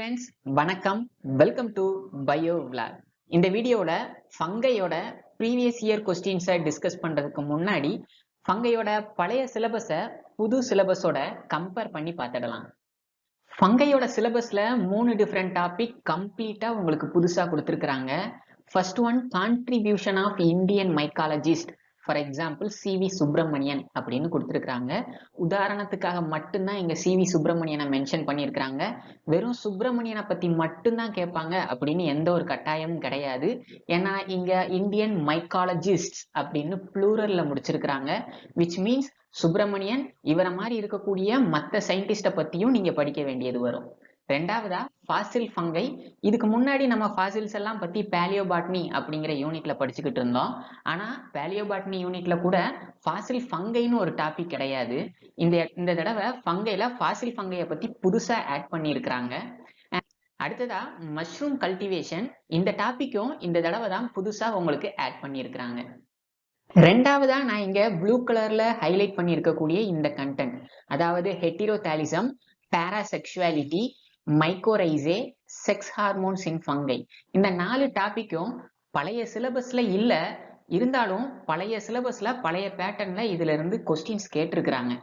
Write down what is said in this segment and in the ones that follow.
Friends, வணக்கம். Welcome to bio vlog. இந்த வீடியோல ஃபங்கையோட ப்ரீவியஸ் இயர் கொஸ்டின்ஸை டிஸ்கஸ் பண்றதுக்கு முன்னாடி ஃபங்கையோட பழைய சிலபஸை புது சிலபஸோட கம்பேர் பண்ணி பார்த்துடலாம். ஃபங்கையோட சிலபஸ்ல 3 டிஃப்ரெண்ட் டாபிக் கம்ப்ளீட்டா உங்களுக்கு புதுசா கொடுத்துருக்காங்க. First one, contribution of Indian mycologist, for example C V Subramanian அப்படின்னு கொடுத்துருக்காங்க. உதாரணத்துக்காக மட்டும்தான் இங்க சிவி சுப்பிரமணியனை மென்ஷன் பண்ணியிருக்கிறாங்க. வெறும் சுப்பிரமணியனை பத்தி மட்டும்தான் கேட்பாங்க அப்படின்னு எந்த ஒரு கட்டாயமும் கிடையாது. ஏன்னா இங்க இந்தியன் மைக்காலஜிஸ்ட் அப்படின்னு ப்ளூரல்ல முடிச்சிருக்கிறாங்க. விச் மீன்ஸ் சுப்பிரமணியன் இவரை மாதிரி இருக்கக்கூடிய மற்ற சயின்டிஸ்ட பத்தியும் நீங்க படிக்க வேண்டியது வரும். ரெண்டாவதா, ஃபாசில் ஃபங்கை. இதுக்கு முன்னாடி நம்ம ஃபாசில்ஸ் எல்லாம் பத்தி பேலியோபாட்னி அப்படிங்கிற யூனிட்ல படிச்சுக்கிட்டு இருந்தோம். ஆனா பேலியோபாட்னி யூனிட்ல கூட ஃபாசில் ஃபங்கைன்னு ஒரு டாபிக் கிடையாது. இந்த தடவை ஃபங்கைல ஃபாசில் ஃபங்கையை பத்தி புதுசா ஆட் பண்ணி இருக்கிறாங்க. அடுத்ததா, மஷ்ரூம் கல்டிவேஷன். இந்த டாபிக்கும் இந்த தடவை தான் புதுசா உங்களுக்கு ஆட் பண்ணி இருக்கிறாங்க. ரெண்டாவதா நான் இங்க ப்ளூ கலர்ல ஹைலைட் பண்ணி இருக்கக்கூடிய இந்த கண்டென்ட், அதாவது ஹெட்டிரோதாலிசம், பாராசெக்சுவாலிட்டி, மைக்கோரைசே, செக்ஸ் ஹார்மோன்ஸ் இன் ஃபங்கை. இந்த 4 டாபிக்கும் பழைய சிலபஸ்ல இல்ல, இருந்தாலும் பழைய சிலபஸ்ல பழைய பேட்டர்ன்ல இதுல இருந்து கொஸ்டின்ஸ் கேட்டிருக்கிறாங்க.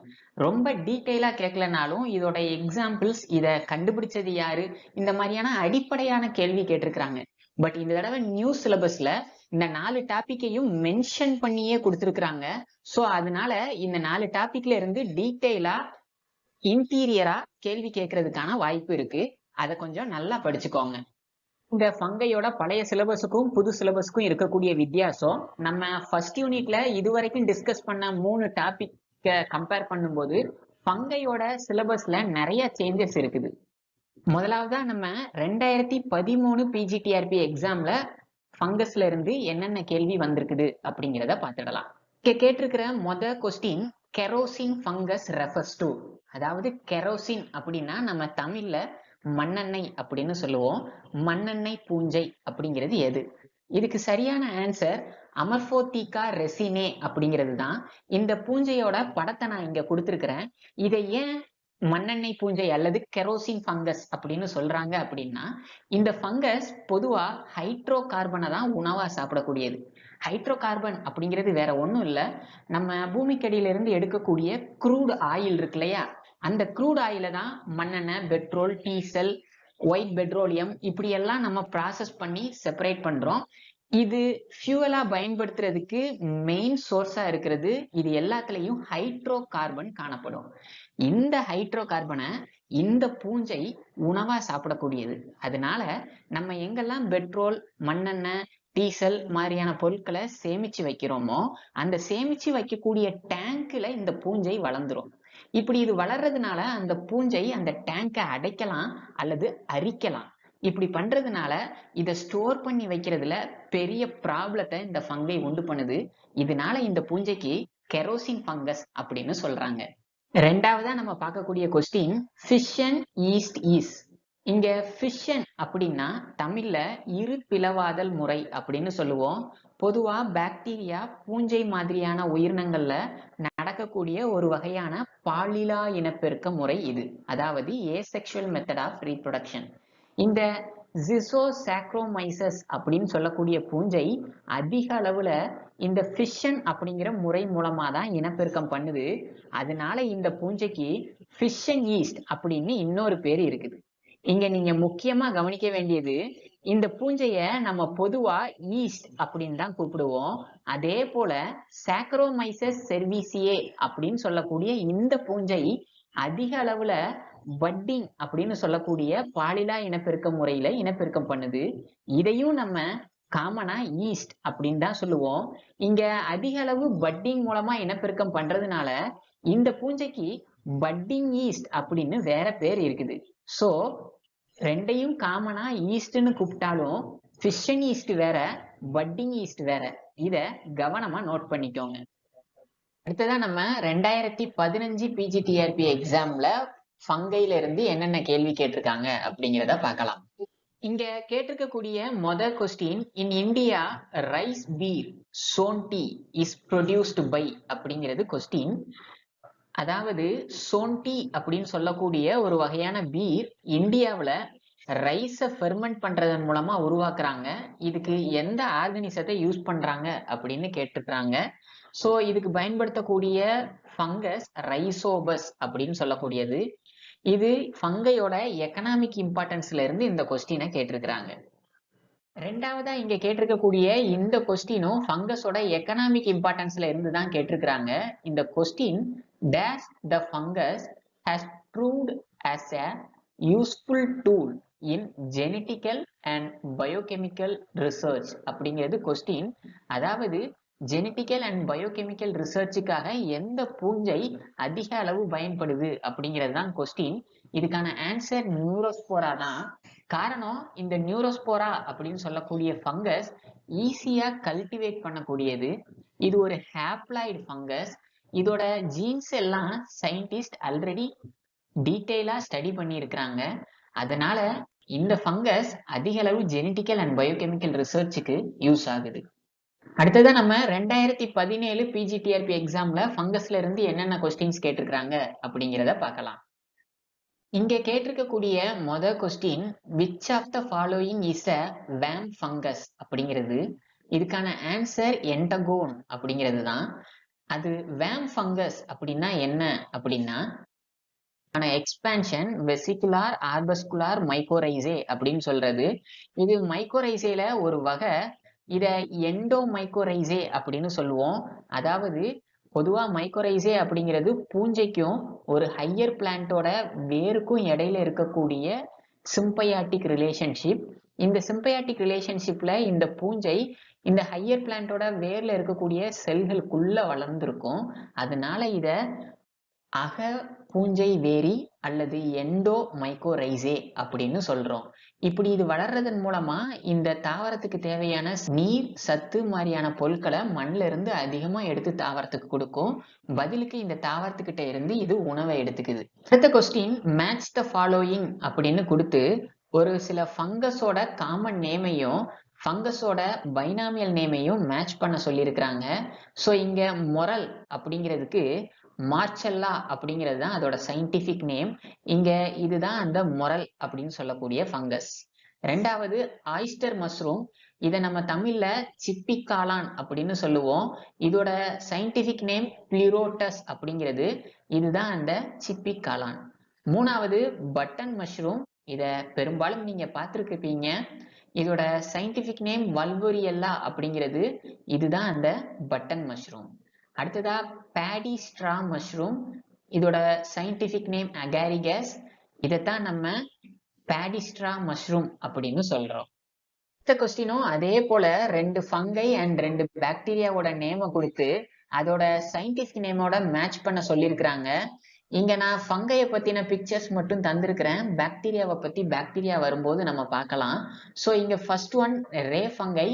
ரொம்ப டீட்டெயிலா கேட்கலனாலும் இதோட எக்ஸாம்பிள்ஸ், இதை கண்டுபிடிச்சது யாரு, இந்த மாதிரியான அடிப்படையான கேள்வி கேட்டிருக்கிறாங்க. பட் இந்த தடவை நியூ சிலபஸ்ல இந்த 4 டாபிக்கையும் மென்ஷன் பண்ணியே கொடுத்துருக்காங்க. சோ அதனால இந்த 4 டாபிக்ல இருந்து டீட்டெயிலா இன்டீரியரா கேள்வி கேட்கறதுக்கான வாய்ப்பு இருக்கு. அதை கொஞ்சம் நல்லா படிச்சுக்கோங்க. இந்த ஃபங்கையோட பழைய சிலபஸுக்கும் புது சிலபஸுக்கும் இருக்கக்கூடிய வித்தியாசம், நம்ம ஃபர்ஸ்ட் யூனிட்ல இதுவரைக்கும் டிஸ்கஸ் பண்ண 3 டாபிக் கம்பேர் பண்ணும்போது ஃபங்கையோட சிலபஸ்ல நிறைய சேஞ்சஸ் இருக்குது. முதலாவதா நம்ம 2013 பிஜிடிஆர்பி எக்ஸாம்ல ஃபங்கஸ்ல இருந்து என்னென்ன கேள்வி வந்திருக்குது அப்படிங்கிறத பார்த்துடலாம். கேட்டிருக்கிற question, kerosene fungus refers to, அதாவது கெரோசின் அப்படின்னா நம்ம தமிழ்ல மண்ணெண்ணெய் அப்படின்னு சொல்லுவோம். மண்ணெண்ணெய் பூஞ்சை அப்படிங்கிறது எது? இதுக்கு சரியான ஆன்சர் அமர்போதிகா ரெசினே அப்படிங்கிறது தான். இந்த பூஞ்சையோட படத்தை நான் இங்க கொடுத்திருக்கிறேன். இதை ஏன் மண்ணெண்ணெய் பூஞ்சை அல்லது கெரோசின் ஃபங்கஸ் அப்படின்னு சொல்றாங்க அப்படின்னா, இந்த ஃபங்கஸ் பொதுவா ஹைட்ரோ கார்பனை தான் உணவா சாப்பிடக்கூடியது. ஹைட்ரோ கார்பன் அப்படிங்கிறது வேற ஒண்ணும் இல்ல, நம்ம பூமிக்கடியில இருந்து எடுக்கக்கூடிய க்ரூட் ஆயில் இருக்கு இல்லையா, அந்த க்ரூட் ஆயில தான் மண்ணெண்ணெய், பெட்ரோல், டீசல், ஒயிட் பெட்ரோலியம் இப்படி எல்லாம் நம்ம ப்ராசஸ் பண்ணி செப்பரேட் பண்றோம். இது ஃபியூவலா பயன்படுத்துறதுக்கு மெயின் சோர்ஸா இருக்கிறது. இது எல்லாத்துலயும் ஹைட்ரோ கார்பன் காணப்படும். இந்த ஹைட்ரோ கார்பனை இந்த பூஞ்சை உணவா சாப்பிடக்கூடியது. அதனால நம்ம எங்கெல்லாம் பெட்ரோல், மண்ணெண்ணெய், டீசல் மாதிரியான பொருட்களை சேமிச்சு வைக்கிறோமோ அந்த சேமிச்சு வைக்கக்கூடிய டேங்க்ல இந்த பூஞ்சை வளர்ந்துரும். இப்படி இது வளர்றதுனால அந்த பூஞ்சை அந்த டேங்கை அடைக்கலாம் அல்லது அரிக்கலாம். இப்படி பண்றதுனால இதை ஸ்டோர் பண்ணி வைக்கிறதுல பெரிய ப்ராப்ளத்தை இந்த ஃபங்கை உண்டு பண்ணுது. இதனால இந்த பூஞ்சைக்கு கெரோசின் ஃபங்கஸ் அப்படின்னு சொல்றாங்க. ரெண்டாவதா நம்ம பார்க்கக்கூடிய கொஸ்டின், ஃபிஷன் ஈஸ்ட் ஈஸ். இங்க ஃபிஷன் அப்படின்னா தமிழ்ல இரு பிளவாதல் முறை அப்படின்னு சொல்லுவோம். பொதுவா பாக்டீரியா, பூஞ்சை மாதிரியான உயிரினங்கள்ல நடக்கக்கூடிய ஒரு வகையான பாலிலா இனப்பெருக்க முறை இது, அதாவது ஏசெக்சுவல் மெத்தட் ஆஃப் ரீப்ரொடக்ஷன். இந்த ஜிசோசாக்ரோமைசஸ் அப்படின்னு சொல்லக்கூடிய பூஞ்சை அதிக அளவுல இந்த ஃபிஷன் அப்படிங்கிற முறை மூலமா தான் இனப்பெருக்கம் பண்ணுது. அதனால இந்த பூஞ்சைக்கு ஃபிஷன் ஈஸ்ட் அப்படின்னு இன்னொரு பேர் இருக்குது. இங்க நீங்க முக்கியமா கவனிக்க வேண்டியது, இந்த பூஞ்சைய நம்ம பொதுவா ஈஸ்ட் அப்படின்னு தான் கூப்பிடுவோம். அதே போல சாக்ரோமைசஸ் செர்விசியே அப்படின்னு சொல்லக்கூடிய இந்த பூஞ்சை அதிக அளவுல பட்டிங் அப்படின்னு சொல்லக்கூடிய பாலிலா இனப்பெருக்க முறையில இனப்பெருக்கம் பண்ணுது. இதையும் நம்ம காமனா ஈஸ்ட் அப்படின்னு தான் சொல்லுவோம். இங்க அதிக அளவு பட்டிங் மூலமா இனப்பெருக்கம் பண்றதுனால இந்த பூஞ்சைக்கு பட்டிங் ஈஸ்ட் அப்படின்னு வேற பேர் இருக்குது. சோ ரெண்டையும் காமனா ஈஸ்ட்னு கூப்பிட்டாலும் ஃபிஷன் ஈஸ்ட் வேற, பட்டிங் ஈஸ்ட் வேற. இத கவனமா நோட் பண்ணிக்கோங்க. அடுத்ததான் நம்ம 2015 பிஜிடிஆர்பி எக்ஸாம்ல ஃபங்கைல இருந்து என்னென்ன கேள்வி கேட்டிருக்காங்க அப்படிங்கிறத பார்க்கலாம். இங்க கேட்டிருக்கக்கூடிய question, in India rice beer Sonti is produced by அப்படிங்கிறது கொஸ்டின். அதாவது சோன்டி அப்படின்னு சொல்லக்கூடிய ஒரு வகையான பீர் இந்தியாவுல ரைஸை ஃபெர்மெண்ட் பண்றதன் மூலமா உருவாக்குறாங்க. இதுக்கு எந்த ஆர்கனிசத்தை யூஸ் பண்றாங்க அப்படின்னு கேட்டிருக்காங்க. ஸோ இதுக்கு பயன்படுத்தக்கூடிய ஃபங்கஸ் ரைசோபஸ் அப்படின்னு சொல்லக்கூடியது. இது ஃபங்கையோட எக்கனாமிக் இம்பார்ட்டன்ஸ்ல இருந்து இந்த கொஸ்டினை கேட்டிருக்கிறாங்க. ரெண்டாவதா இங்க கேட்டிருக்கக்கூடிய இந்த கொஸ்டினும் ஃபங்கஸோட எக்கனாமிக் இம்பார்ட்டன்ஸ்ல இருந்து தான் கேட்டிருக்கிறாங்க. இந்த question dash the fungus has proved as a useful tool in genetical and biochemical research அப்படிங்கிறது கொஸ்டின். அதாவது ஜெனட்டிக்கல் அண்ட் பயோகெமிக்கல் ரிசர்ச்சுக்காக எந்த பூஞ்சை அதிக அளவு பயன்படுது அப்படிங்கிறது தான் கொஸ்டின். இதுக்கான ஆன்சர் நியூரோஸ்போரா தான். காரணம், இந்த நியூரோஸ்போரா அப்படின்னு சொல்லக்கூடிய ஃபங்கஸ் ஈஸியா கல்டிவேட் பண்ணக்கூடியது. இது ஒரு ஹேப்ளாய்டு ஃபங்கஸ். இதோட ஜீன்ஸ் எல்லாம் சயின்டிஸ்ட் ஆல்ரெடி டீட்டெயிலா ஸ்டடி பண்ணி இருக்கிறாங்க. அதனால இந்த ஃபங்கஸ் அதிக அளவு ஜெனட்டிக்கல் அண்ட் பயோகெமிக்கல் ரிசர்ச்சுக்கு யூஸ் ஆகுது. அடுத்ததா நம்ம 2017 பிஜிடிஆர்பி எக்ஸாம்ல ஃபங்கஸ்ல இருந்து என்னென்ன கொஸ்டின்ஸ் கேட்டிருக்காங்க அப்படிங்கிறத பார்க்கலாம். இங்க கேட்டிருக்கக்கூடிய question which of the following is a VAM fungus அப்படிங்கிறது. இதுக்கான ஆன்சர் என்டகோன் அப்படிங்கிறது தான். அது வேம் ஃபங்கஸ் அப்படின்னா என்ன அப்படின்னா எக்ஸ்பான்ஷன் வெசிகுலார் ஆர்பஸ்குலார் மைக்கோரைசே அப்படின்னு சொல்றது. இது மைக்கோரைசேல ஒரு வகை. இத எண்டோ மைக்கோரைசே அப்படின்னு சொல்லுவோம். அதாவது பொதுவா மைக்கோரைசே அப்படிங்கிறது பூஞ்சைக்கும் ஒரு ஹையர் பிளான்ட்டோட வேருக்கும் இடையில இருக்கக்கூடிய சிம்பயாட்டிக் ரிலேஷன்ஷிப். இந்த சிம்பயாட்டிக் ரிலேஷன்ஷிப்ல இந்த பூஞ்சை இந்த ஹையர் பிளான்ட்டோட வேர்ல இருக்கக்கூடிய செல்களுக்குள்ள வளர்ந்துருக்கும். அதனால இத அக பூஞ்சை வேரி அல்லது எண்டோ மைக்கோரைசே அப்படின்னு சொல்றோம். இப்படி இது வளர்றதன் மூலமா இந்த தாவரத்துக்கு தேவையான நீர், சத்து மாதிரியான பொருட்களை மண்ணில இருந்து அதிகமா எடுத்து தாவரத்துக்கு கொடுக்கும். பதிலுக்கு இந்த தாவரத்துக்கிட்ட இருந்து இது உணவை எடுத்துக்குது. அடுத்த கொஸ்டின் மேட்ச் த ஃபாலோயிங் அப்படின்னு கொடுத்து ஒரு சில ஃபங்கஸோட காமன் நேமையும் ஃபங்கஸோட பைனாமியல் நேமையும் மேட்ச் பண்ண சொல்லியிருக்கிறாங்க. ஸோ இங்க மொரல் அப்படிங்கிறதுக்கு மார்ச்செல்லா அப்படிங்கிறது தான் அதோட சயின்டிபிக் நேம். இங்க இதுதான் அந்த மொரல் அப்படின்னு சொல்லக்கூடிய ஃபங்கஸ். ரெண்டாவது ஆயிஸ்டர் மஷ்ரூம். இதை நம்ம தமிழ்ல சிப்பி காளான் அப்படின்னு சொல்லுவோம். இதோட சயின்டிபிக் நேம் பிளிரோட்டஸ் அப்படிங்கிறது. இதுதான் அந்த சிப்பி காளான். மூணாவது பட்டன் மஷ்ரூம். இத பெரும்பாலும் நீங்க பார்த்துருப்பீங்க. இதோட சயின்டிபிக் நேம் வல்வரியல்லா அப்படிங்கிறது. இதுதான் அந்த பட்டன் மஷ்ரூம். அடுத்ததா பேடி ஸ்ட்ரா மஷ்ரூம். இதோட சயின்டிபிக் நேம் அகாரிகஸ். இதைத்தான் நம்ம பேடி ஸ்ட்ரா மஷ்ரூம் அப்படின்னு சொல்றோம். அடுத்த கொஸ்டினும் அதே போல 2 ஃபங்கை அண்ட் 2 பாக்டீரியாவோட நேமை கொடுத்து அதோட சயின்டிபிக் நேமோட மேட்ச் பண்ண சொல்லியிருக்கிறாங்க. இங்க நான் ஃபங்கையை பத்தின பிக்சர்ஸ் மட்டும் தந்திருக்கிறேன். பாக்டீரியாவை பத்தி பாக்டீரியா வரும்போது நம்ம பார்க்கலாம். ஸோ இங்க ஃபர்ஸ்ட் ஒன் ரே ஃபங்கை.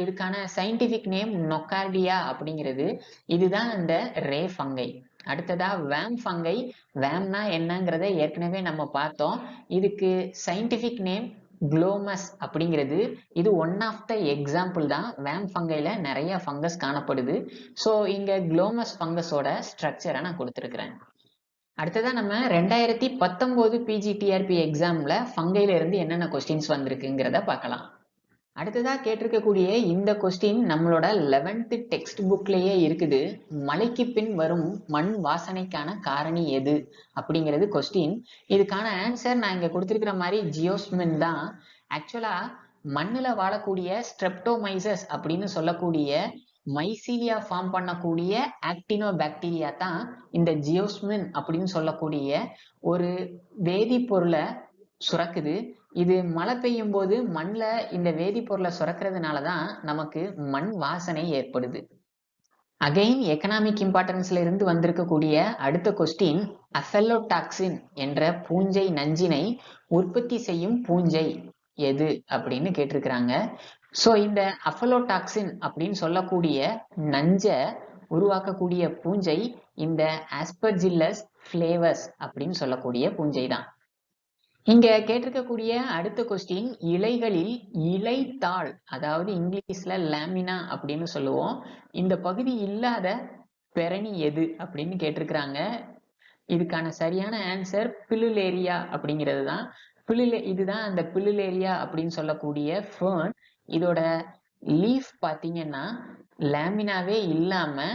இதுக்கான சயின்டிபிக் நேம் நொக்கார்டியா அப்படிங்கிறது. இதுதான் அந்த ரே ஃபங்கை. அடுத்ததா வேம் ஃபங்கை. வேம்னா என்னங்கிறத ஏற்கனவே நம்ம பார்த்தோம். இதுக்கு சயின்டிபிக் நேம் குளோமஸ் அப்படிங்கிறது. இது ஒன் ஆஃப் த எக்ஸாம்பிள் தான். வேம் ஃபங்கைல நிறைய ஃபங்கஸ் காணப்படுது. ஸோ இங்க குளோமஸ் ஃபங்கஸோட ஸ்ட்ரக்சரை நான் கொடுத்துருக்கிறேன். அடுத்ததா நம்ம 2019 பிஜிடிஆர்பி எக்ஸாம்ல ஃபங்கைல இருந்து என்னென்ன கொஸ்டின்ஸ் வந்திருக்குங்கிறத பார்க்கலாம். அடுத்ததா கேட்டிருக்கக்கூடிய இந்த கொஸ்டின் நம்மளோட 11th டெக்ஸ்ட் புக்லயே இருக்குது. மழைக்கு பின் வரும் மண் வாசனைக்கான காரணி எது அப்படிங்கிறது கொஸ்டின். இதுக்கான ஆன்சர் நான் இங்க கொடுத்திருக்கிற மாதிரி ஜியோஸ்மின் தான். ஆக்சுவலா மண்ணுல வாழக்கூடிய ஸ்ட்ரெப்டோமைசஸ் அப்படின்னு சொல்லக்கூடிய மைசீலியா ஃபார்ம் பண்ணக்கூடிய ஆக்டினோ பாக்டீரியா தான் இந்த ஜியோஸ்மின் அப்படின்னு சொல்லக்கூடிய ஒரு வேதிப்பொருளை சுரக்குது. இது மழை பெய்யும் போது மண்ணில் இந்த வேதிப்பொருளை சுரக்கிறதுனாலதான் நமக்கு மண் வாசனை ஏற்படுது. அகைன் எக்கனாமிக் இம்பார்ட்டன்ஸ்ல இருந்து வந்திருக்கக்கூடிய அடுத்த கொஸ்டின் அஃபெல்லோடாக்சின் என்ற பூஞ்சை நஞ்சினை உற்பத்தி செய்யும் பூஞ்சை எது அப்படின்னு கேட்டிருக்கிறாங்க. ஸோ இந்த அஃபெல்லோடாக்சின் அப்படின்னு சொல்லக்கூடிய நஞ்சை உருவாக்கக்கூடிய பூஞ்சை இந்த ஆஸ்பர்ஜில்லஸ் ஃபிளேவஸ் அப்படின்னு சொல்லக்கூடிய பூஞ்சை தான். இங்க கேட்டிருக்கக்கூடிய அடுத்த கொஸ்டின் இலைகளில் இலைத்தாள், அதாவது இங்கிலீஷ்ல லாமினா அப்படின்னு சொல்லுவோம், இந்த பகுதி இல்லாத பெரணி எது அப்படின்னு கேட்டிருக்கிறாங்க. இதுக்கான சரியான ஆன்சர் பிலுலேரியா அப்படிங்கிறது தான். இதுதான் அந்த பில்லுலேரியா அப்படின்னு சொல்லக்கூடிய ஃபர்ன். இதோட லீஃப் பார்த்தீங்கன்னா லேமினாவே இல்லாம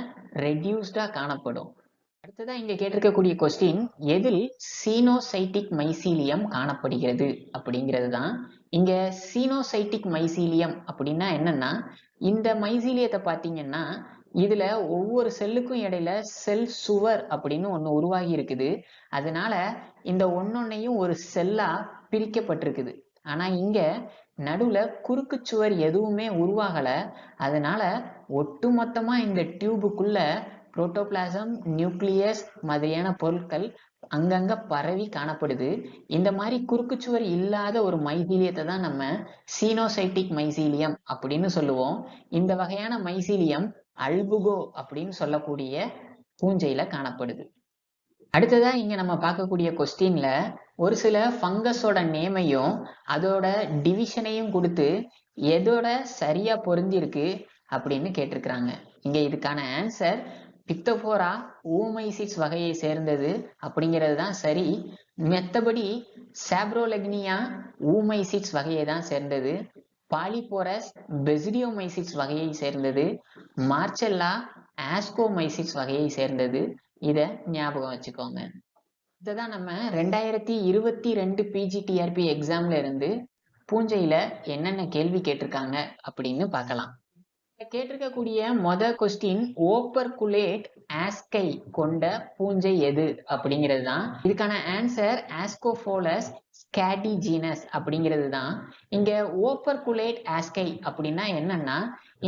ரெடியூஸ்டா காணப்படும். அடுத்ததா இங்க கேட்டிருக்கக்கூடிய கொஸ்டின், எதில் சீனோசைட்டிக் மைசீலியம் காணப்படுகிறது அப்படிங்கிறது தான். இங்க சீனோசைட்டிக் மைசீலியம் அப்படின்னா என்னன்னா, இந்த மைசீலியத்தை பார்த்தீங்கன்னா இதுல ஒவ்வொரு செல்லுக்கும் இடையில செல் சுவர் அப்படின்னு ஒண்ணு உருவாகி இருக்குது. அதனால இந்த ஒன்னொன்னையும் ஒரு செல்லா பிரிக்கப்பட்டிருக்குது. ஆனா இங்க நடுவுல குறுக்கு சுவர் எதுவுமே உருவாகல. அதனால ஒட்டுமொத்தமா இந்த டியூபுக்குள்ள புரோட்டோபிளாசம், நியூக்ளியஸ் மாதிரியான பொருட்கள் அங்கங்க பரவி காணப்படுது. இந்த மாதிரி குறுக்குச்சுவர் இல்லாத ஒரு மைசீலியத்தை தான் நம்ம சீனோசைட்டிக் மைசீலியம் அப்படின்னு சொல்லுவோம். இந்த வகையான மைசீலியம் அல்புகோ அப்படின்னு சொல்லக்கூடிய பூஞ்சையில காணப்படுது. அடுத்ததா இங்க நம்ம பார்க்கக்கூடிய கொஸ்டின்ல ஒரு சில ஃபங்கஸோட நேமையும் அதோட டிவிஷனையும் கொடுத்து எதோட சரியா பொருந்திருக்கு அப்படின்னு கேட்டிருக்கிறாங்க. இங்க இதுக்கான ஆன்சர் பித்தோபோரா ஊமைசிட்ஸ் வகையை சேர்ந்தது அப்படிங்கிறது தான் சரி. மற்றபடி சாப்ரோலெக்னியா ஊமைசிட்ஸ் வகையை தான் சேர்ந்தது. பாலிபோரஸ் பெசிடியோமைசிட்ஸ் வகையை சேர்ந்தது. மார்ச்செல்லா ஆஸ்கோமைசிட்ஸ் வகையை சேர்ந்தது. இதை ஞாபகம் வச்சுக்கோங்க. இதுதான் நம்ம 2022 PGTRP எக்ஸாம்ல இருந்து பூஞ்சையில என்னென்ன கேள்வி கேட்டிருக்காங்க அப்படின்னு பார்க்கலாம். கேட்டிருக்கக்கூடிய கொஸ்டின், ஓப்பர்குலேட் ஆஸ்கை கொண்ட பூஞ்சை எது அப்படிங்கிறது தான். இதுக்கான ஆன்சர் ஆஸ்கோபோலஸ் ஸ்கேடிஜீனஸ் அப்படிங்கிறது தான். இங்க ஓப்பர்குலேட் ஆஸ்கை அப்படின்னா என்னன்னா,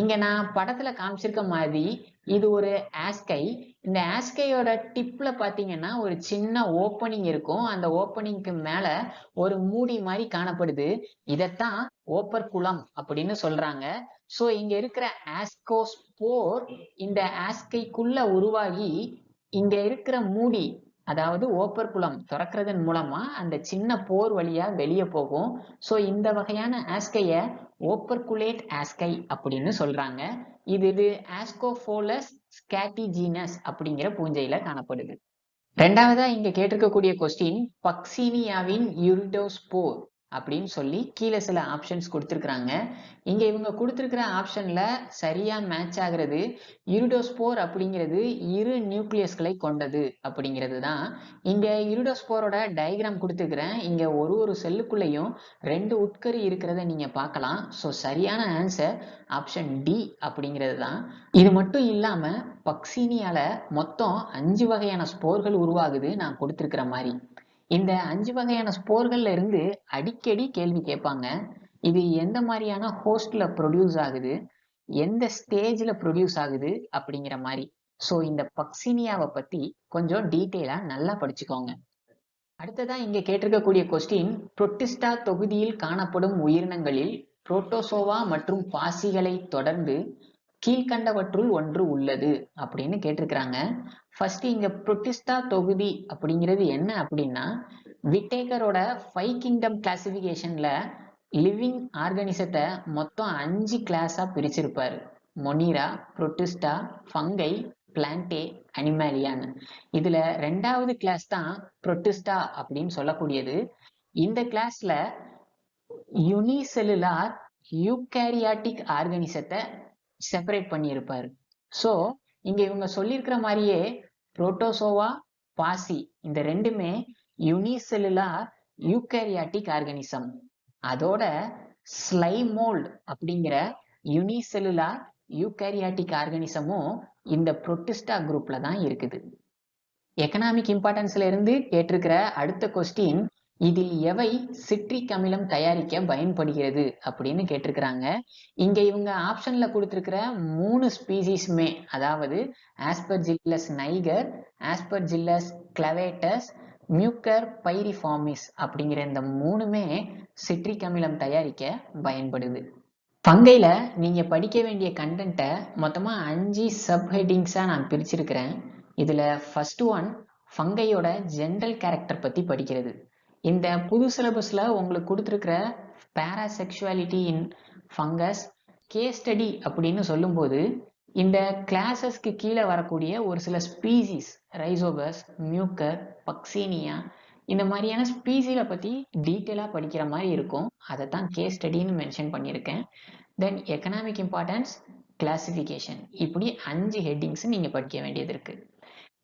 இங்க நான் படத்துல காமிச்சிருக்க மாதிரி இது ஒரு ஆஸ்கை. இந்த ஆஸ்கையோட டிப்ல பாத்தீங்கன்னா ஒரு சின்ன ஓப்பனிங் இருக்கும். அந்த ஓப்பனிங்க்கு மேல ஒரு மூடி மாதிரி காணப்படுது. இதத்தான் ஓப்பர்குலம் அப்படின்னு சொல்றாங்க. சோ இங்க இருக்கிற ஆஸ்கோஸ்போர் இந்த ஆஸ்கைக்குள்ள உருவாகி இங்க இருக்கிற மூடி, அதாவது ஓப்பர்குலம் திறக்கிறதன் மூலமா அந்த சின்ன போர் வழியா வெளியே போகும். சோ இந்த வகையான ஆஸ்கைய ஓப்பர்குலேட் ஆஸ்கை அப்படின்னு சொல்றாங்க. இது ஆஸ்கோபோலஸ் ஸ்கேடிஜீனஸ் அப்படிங்கிற பூஞ்சையில காணப்படுது. ரெண்டாவதா இங்க கேட்டிருக்கக்கூடிய கொஸ்டின், பக்சீனியாவின் யூரிடோஸ்போர் அப்படின்னு சொல்லி கீழே சில ஆப்ஷன்ஸ் கொடுத்துருக்காங்க. இங்க இவங்க கொடுத்துருக்கிற ஆப்ஷன்ல சரியா மேட்ச் ஆகிறது யூரிடோஸ்போர் அப்படிங்கிறது இரு நியூக்ளியஸ்களை கொண்டது அப்படிங்கிறது தான். இங்க யூரிடோஸ்போரோட டயக்ராம் கொடுத்துருக்கிறேன். இங்க ஒரு செல்லுக்குள்ளேயும் 2 உட்கரு இருக்கிறத நீங்க பார்க்கலாம். ஸோ சரியான ஆன்சர் ஆப்ஷன் டி அப்படிங்கிறது தான். இது மட்டும் இல்லாம பக்சீனியால மொத்தம் 5 வகையான ஸ்போர்கள் உருவாகுது நான் கொடுத்திருக்கிற மாதிரி. இந்த 5 வகையான ஸ்போர்கள்ல இருந்து அடிக்கடி கேள்வி கேட்பாங்க. இது எந்த மாதிரியான ஹோஸ்ட்ல ப்ரொடியூஸ் ஆகுது, எந்த ஸ்டேஜ்ல ப்ரொடியூஸ் ஆகுது அப்படிங்கிற மாதிரி. ஸோ இந்த பக்சீனியாவை பத்தி கொஞ்சம் டீட்டெயிலா நல்லா படிச்சுக்கோங்க. அடுத்ததா இங்க கேட்டிருக்கக்கூடிய கொஸ்டின், புரோட்டிஸ்டா தொகுதியில் காணப்படும் உயிரினங்களில் புரோட்டோசோவா மற்றும் பாசிகளை தொடர்ந்து கீழ்கண்டவற்றுள் ஒன்று உள்ளது அப்படின்னு கேட்டிருக்கிறாங்க. ஃபர்ஸ்ட் இங்க புரோட்டிஸ்டா தொகுதி அப்படிங்கிறது என்ன அப்படின்னா, விட்டேக்கரோட 5 கிங்டம் கிளாசிபிகேஷன்ல லிவிங் ஆர்கானிசத்தை மொத்தம் 5 கிளாஸா பிரிச்சிருப்பாரு. மொனிரா, புரோட்டிஸ்டா, ஃபங்கை, பிளான்டே, அனிமாலியான்னு. இதுல 2வது கிளாஸ் தான் புரோட்டிஸ்டா அப்படின்னு சொல்லக்கூடியது. இந்த கிளாஸ்ல யூனிசெல்லுலார் யூகாரியாட்டிக் ஆர்கானிசத்தை செப்பரேட் பண்ணியிருப்பாரு. ஸோ இங்க இவங்க சொல்லியிருக்கிற மாதிரியே புரோட்டோசோவா, பாசி இந்த ரெண்டுமே யூனிசெல்லுலார் யூகாரியாட்டிக் ஆர்கானிசம். அதோட ஸ்லைமோல்ட் அப்படிங்கிற யூனிசெல்லுலார் யூகாரியாட்டிக் ஆர்கானிசமும் இந்த புரோட்டிஸ்டா குரூப்ல தான் இருக்குது. எக்கனாமிக் இம்பார்ட்டன்ஸ்ல இருந்து கேட்டிருக்கிற அடுத்த கொஸ்டின், இதில் எவை சிட்ரிக் அமிலம் தயாரிக்க பயன்படுகிறது அப்படின்னு கேட்டிருக்கிறாங்க. இங்க இவங்க ஆப்ஷன்ல கொடுத்திருக்கிற 3 ஸ்பீசிஸ்மே, அதாவது ஆஸ்பர்ஜில்லஸ் நைகர், ஆஸ்பர்ஜில்லஸ் கிளவேட்டஸ், மியூக்கர் பைரிஃபார்மிஸ் அப்படிங்கிற இந்த 3மே சிட்ரிக் அமிலம் தயாரிக்க பயன்படுது. ஃபங்கைல நீங்க படிக்க வேண்டிய கண்டென்ட்டை மொத்தமா 5 சப் ஹெட்டிங்ஸா நான் பிரிச்சிருக்கிறேன். இதுல ஃபர்ஸ்ட் ஒன் ஃபங்கையோட ஜெனரல் கேரக்டர் பத்தி படிக்கிறது. இந்த புது சிலபஸ்ல உங்களுக்கு கொடுத்துருக்கிற பாராசெக்சுவாலிட்டி இன் ஃபங்கஸ் கேஸ் ஸ்டடி அப்படின்னு சொல்லும்போது இந்த கிளாஸஸ்க்கு கீழே வரக்கூடிய ஒரு சில ஸ்பீசிஸ், ரைசோபஸ், மியூக்கர், பக்சீனியா, இந்த மாதிரியான ஸ்பீசிஸை பற்றி டீட்டெயிலாக படிக்கிற மாதிரி இருக்கும். அதை தான் கேஸ் ஸ்டடின்னு மென்ஷன் பண்ணியிருக்கேன். தென் எக்கனாமிக் இம்பார்ட்டன்ஸ், கிளாசிஃபிகேஷன், இப்படி 5 ஹெட்டிங்ஸ் நீங்கள் படிக்க வேண்டியது இருக்குது.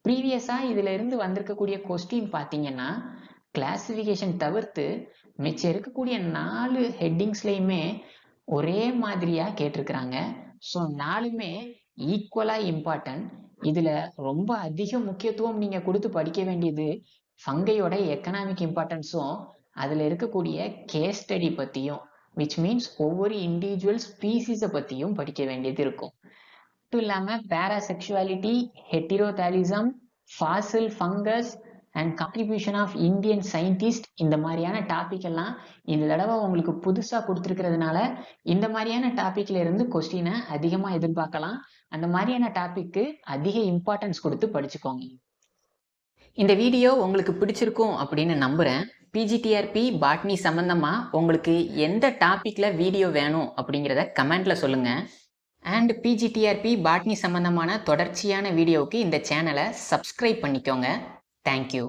ப்ரீவியஸாக இதில் இருந்து வந்திருக்கக்கூடிய கொஸ்டின் பார்த்தீங்கன்னா கிளாசிஃபிகேஷன் தவிர்த்து மிச்சம் இருக்கக்கூடிய 4 ஹெட்டிங்ஸ்லையுமே ஒரே மாதிரியாக கேட்டிருக்கிறாங்க. ஸோ 4மே ஈக்குவலாக இம்பார்ட்டன்ட். இதில் ரொம்ப அதிக முக்கியத்துவம் நீங்கள் கொடுத்து படிக்க வேண்டியது ஃபங்கையோட எக்கனாமிக் இம்பார்ட்டன்ஸும் அதில் இருக்கக்கூடிய கேஸ் ஸ்டடி பற்றியும், விச் மீன்ஸ் ஒவ்வொரு இண்டிவிஜுவல் ஸ்பீசிஸை பற்றியும் படிக்க வேண்டியது இருக்கும். மட்டும் இல்லாமல் parasexuality, heterothallism, fossil fungus and contribution of Indian scientist, இந்த மாதிரியான டாபிக் எல்லாம் இந்த தடவை உங்களுக்கு புதுசாக கொடுத்துருக்கிறதுனால இந்த மாதிரியான டாப்பிக்ல இருந்து கொஸ்டினை அதிகமாக எதிர்பார்க்கலாம். அந்த மாதிரியான டாபிக்கு அதிக இம்பார்ட்டன்ஸ் கொடுத்து படிச்சுக்கோங்க. இந்த வீடியோ உங்களுக்கு பிடிச்சிருக்கும் அப்படின்னு நம்புகிறேன். பிஜிடிஆர்பி பாட்னி சம்மந்தமாக உங்களுக்கு எந்த டாப்பிக்கில் வீடியோ வேணும் அப்படிங்கிறத கமெண்ட்டில் சொல்லுங்கள். அண்ட் பிஜிடிஆர்பி பாட்னி சம்மந்தமான தொடர்ச்சியான வீடியோவுக்கு இந்த சேனலை சப்ஸ்கிரைப் பண்ணிக்கோங்க. தேங்க்யூ.